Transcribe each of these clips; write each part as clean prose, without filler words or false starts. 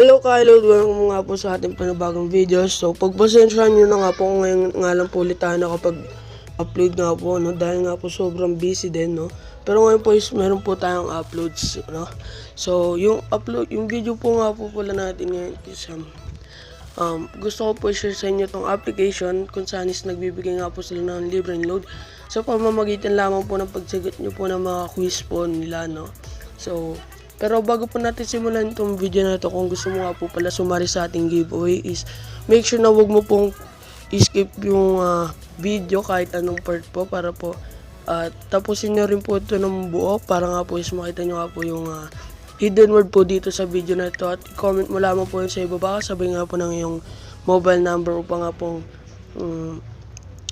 Hello ka-Load, welcome nga po sa ating panibagong video. So, pagpasensyahan nyo na nga po ngayon nga lang po ulit tayo nakapag-upload nga po, no? Dahil nga po sobrang busy din, no? Pero ngayon po is meron po tayong uploads, no? So, yung video po nga po pala natin ngayon is gusto ko po i-share sa inyo tong application kung saan is nagbibigay nga po sila ng libreng load. So, pamamagitan lamang po ng pagsagot nyo po ng mga quiz po nila, no? So, pero bago po natin simulan itong video na ito, kung gusto mo nga po pala sumari sa ating giveaway is make sure na huwag mo pong skip yung video kahit anong part po para po tapusin nyo rin po ito ng buo para nga po is makita nyo nga po yung hidden word po dito sa video na ito, at i-comment mo lamang po yun sa ibaba, sabay nga po ng iyong mobile number upang nga pong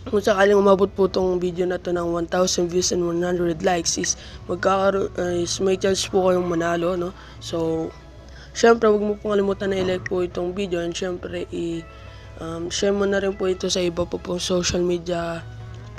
kung sakaling umabot po itong video na to ng 1,000 views and 100 likes is may chance po kayong manalo, no? So, syempre huwag mo pong kalimutan na i-like po itong video, and syempre share mo na rin po ito sa iba po pong social media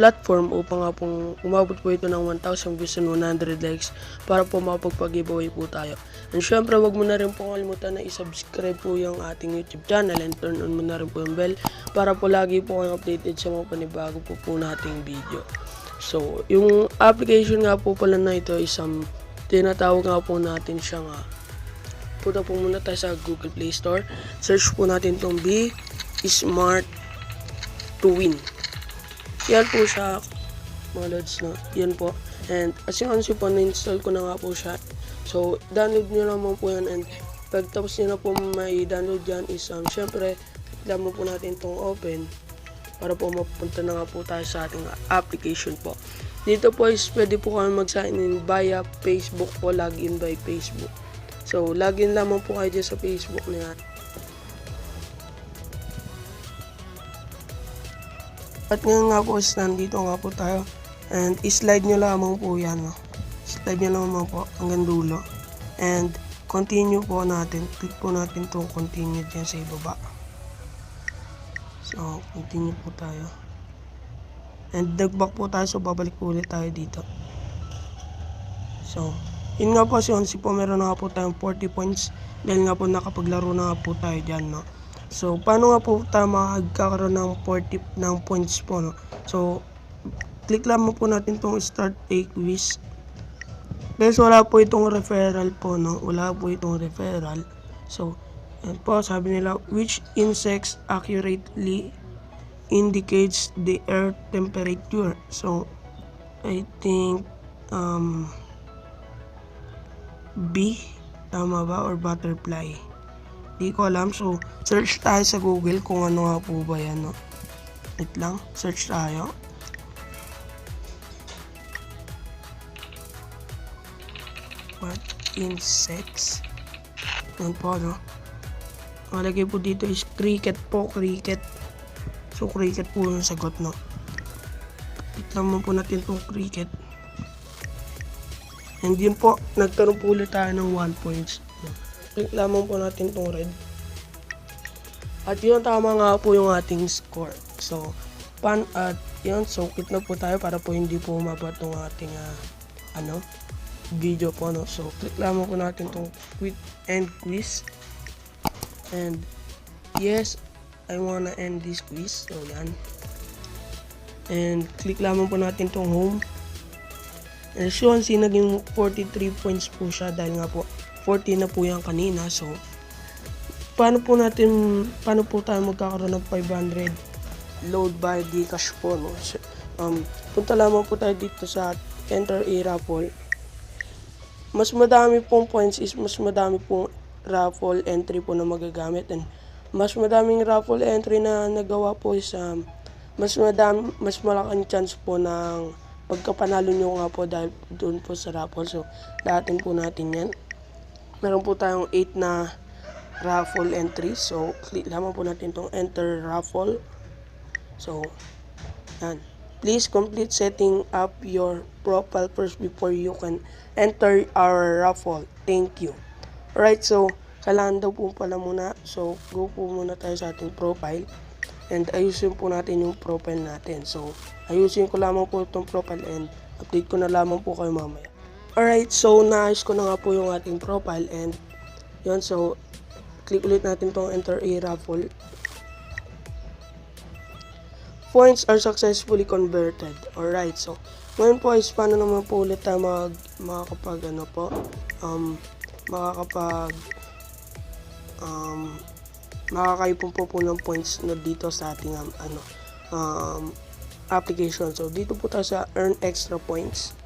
platform upang nga pong umabot po ito ng 1,000 views and 100 likes para po makapagpag-giveaway po tayo. And syempre wag mo na rin po kalimutan na i-subscribe po yung ating YouTube channel and turn on mo na rin po yung bell para po lagi po kayong updated sa mga panibago po nating video. So, yung application nga po pala na ito is tinatawag nga po natin siya nga. Punta po muna tayo sa Google Play Store. Search po natin itong Be Smart to Win. Yan po siya, mga loads, no? Yan po. And as you can see po, na-install ko na nga po siya. So, download nyo naman po yan, and pagtapos nyo na po may download yan is syempre, tignan po natin itong open para po mapunta na nga po tayo sa ating application po. Dito po is pwede po kami mag-sign in via Facebook po, login by Facebook. So, login lamang po kayo dyan sa Facebook na yan. At ngayon nga po is nandito nga po tayo, and i-slide nyo lamang po yan, no? Slide nyo lamang po hanggang dulo, and continue po natin. Click po natin itong continue dyan sa ibaba. So, continue po tayo, and nag-back po tayo, so babalik po ulit tayo dito. So, yun nga po, si po meron na nga po tayong 40 points dahil nga po nakapaglaro na nga po tayo dyan, no? So, paano nga po tayo makakakaroon ng 40 ng points po, no? So, click lamang po natin itong start a quiz. Guys, wala po itong referral po, no? Wala po itong referral. So, yan po, sabi nila, which insects accurately indicates the air temperature? So, I think, bee, tama ba? Or butterfly? Di ko alam. So, search tayo sa Google kung ano nga po ba yan, no? Wait lang, search tayo. What insects? Yan po, no? Malagay po dito is cricket po, cricket. So, cricket po yung sagot, no? Tignan po natin itong cricket. And yun po, nagkaroon po ulit tayo ng 1 points. Click lamang po natin itong red. At yun, tama nga po yung ating score. So, yun, so quit na po tayo para po hindi po umabot yung ating video po, no? So, click lamang po natin itong quit and quiz. And yes, I wanna end this quiz. So, yan. And click lamang po natin itong home. And as you can see, naging 43 points po siya dahil nga po 40 na po yan kanina. So, paano po tayo magkakaroon ng 500 load by Gcash po, no? So, punta lamang po tayo dito sa enter a raffle. Mas madami pong points is mas madami pong raffle entry po na magagamit, and mas madaming raffle entry na nagawa po is mas malaking chance po ng pagkapanalo nyo nga po dahil doon po sa raffle. So, datin po natin yan. Meron po tayong 8 na raffle entry. So, click lamang po natin itong enter raffle. So, yan. Please complete setting up your profile first before you can enter our raffle. Thank you. Alright, so, kailangan daw po pala muna. So, go po muna tayo sa ating profile. And ayusin po natin yung profile natin. So, ayusin ko lamang po itong profile, and update ko na lamang po kayo mamaya. Alright, so naayos ko na nga po yung ating profile, and yun, so click ulit natin tong enter a raffle. Points are successfully converted. Alright, so ngayon po is paano naman po ulit tayo makakapag ano po, makakaipon po ng points na dito sa ating application. So dito po tayo sa earn extra points.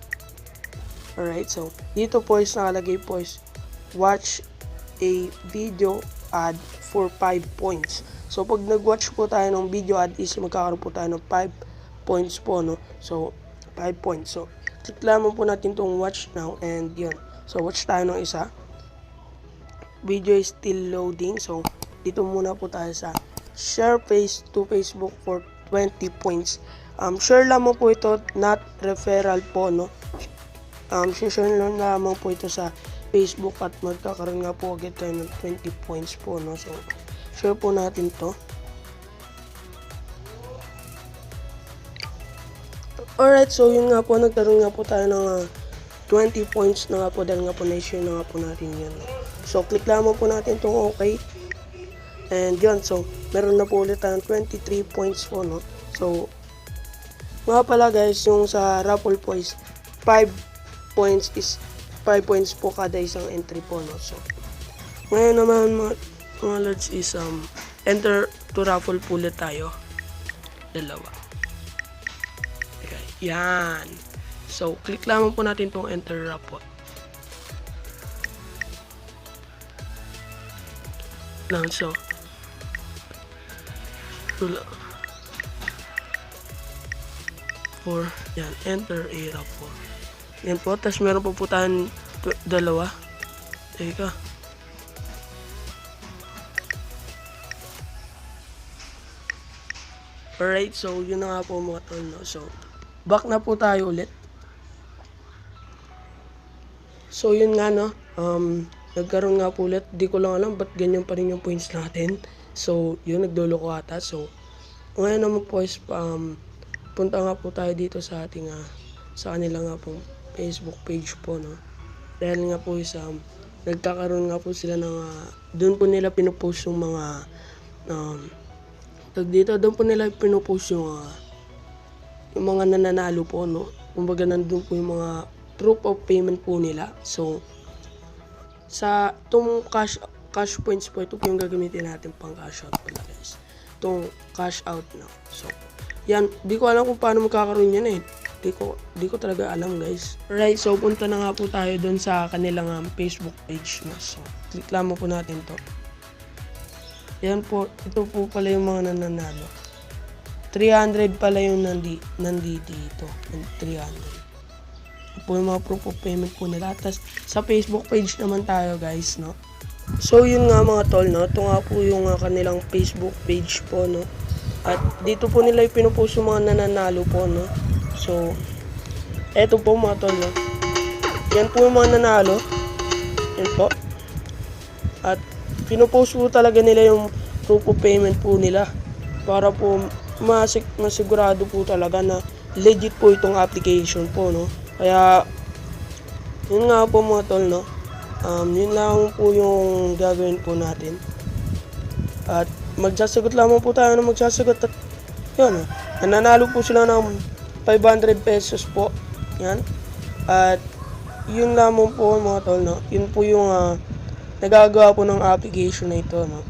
Alright, so dito po is nakalagay po is watch a video ad for 5 points. So pag nag-watch po tayo ng video ad is magkakaroon po tayo ng 5 points po, no? So 5 points. So click lamang po natin tong watch now and yun. So watch tayo ng isa. Video is still loading. So dito muna po tayo sa share page to Facebook for 20 points. Share lamang po ito, not referral po, no? Share lang lamang po ito sa Facebook at magkakaroon nga po agad tayo ng 20 points po, no? So share po natin to. Alright, so yun nga po, nagkaroon nga po tayo ng 20 points na nga po dahil nga po na-share na nga po natin yan. So click lamang po natin itong okay. And yun, so meron na po ulit tayong 23 points po, no? So nga pala guys, yung sa raffle po is 5 points po kada isang entry po, no? So ngayon naman mga lods is enter to raffle po ulit tayo. Dalawa. Okay, yan. So click lamang po natin tong enter raffle. Lang, so for yan, enter a raffle. Yan po, tapos meron po tayong dalawa. Teka. Alright, so yun na nga po mga tol, no? So back na po tayo ulit. So yun nga, no? Nagkaroon nga po ulit. Di ko lang alam ba't ganyan pa rin yung points natin. So yun, nagdolo ko ata. So ngayon naman po is punta nga po tayo dito sa ating sa kanila nga po Facebook page po, no? Dahil nga po is nagkakaroon nga po sila ng doon po nila pinopost yung mga doon po nila pinopost yung mga nananalo po, no? Kumbaga nandun po yung mga proof of payment po nila. So sa itong cash points po, ito po yung gagamitin natin pang cash out pala guys. Itong cash out na. So yan, di ko alam kung paano magkakaroon yan eh. Di ko talaga alam guys. Right, so punta na nga po tayo doon sa kanilang Facebook page na. So click lamang po natin to. Yan po, ito po pala yung mga nananalo. 300 pala yung nandito. 300. Ito po yung mga proof of payment po nila. Tapos sa Facebook page naman tayo guys, no? So yun nga mga tol, no? Ito nga po yung kanilang Facebook page po, no? At dito po nila ipinopost yung mga nananalo po, no? So eto po mga tol, no? Yan po yung mga nanalo. Yan po. At pinopost po talaga nila yung proof of payment po nila para po masigurado po talaga na legit po itong application po, no? Kaya yun nga po mga tol, no? Yun lang po yung gagawin po natin. At magsasagot lamang po tayo na magsasagot at yun, nananalo po sila ng 500 pesos po. Yan. At yun lamang po mga tol, no? Yun po yung nagagawa po ng application na ito, no?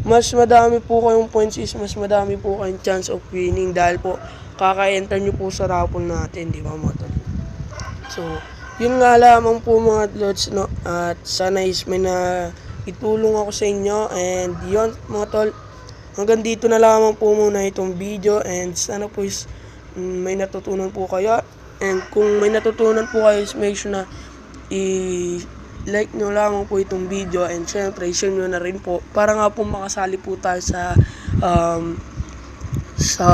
Mas madami po kayong points is mas madami po kayong chance of winning dahil po kaka-enter nyo po sa raffle natin, di ba mga tol? So yun nga lamang po mga lods, no? At sana is may na itulong ako sa inyo. And yun mga tol, hanggang dito na lamang po muna itong video. And sana po is may natutunan po kayo. And kung may natutunan po kayo is make sure na i-like nyo lamang po itong video. And syempre share nyo na rin po para nga po makasali po tayo sa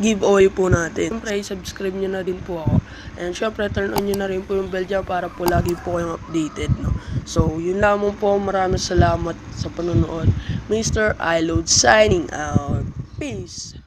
giveaway po natin. Syempre subscribe nyo na din po ako. And syempre turn on nyo na rin po yung bell dyan para po lagi po kayong updated, no? So yun lamang po, maraming salamat sa panonood. Mr.iLoad signing out. Peace!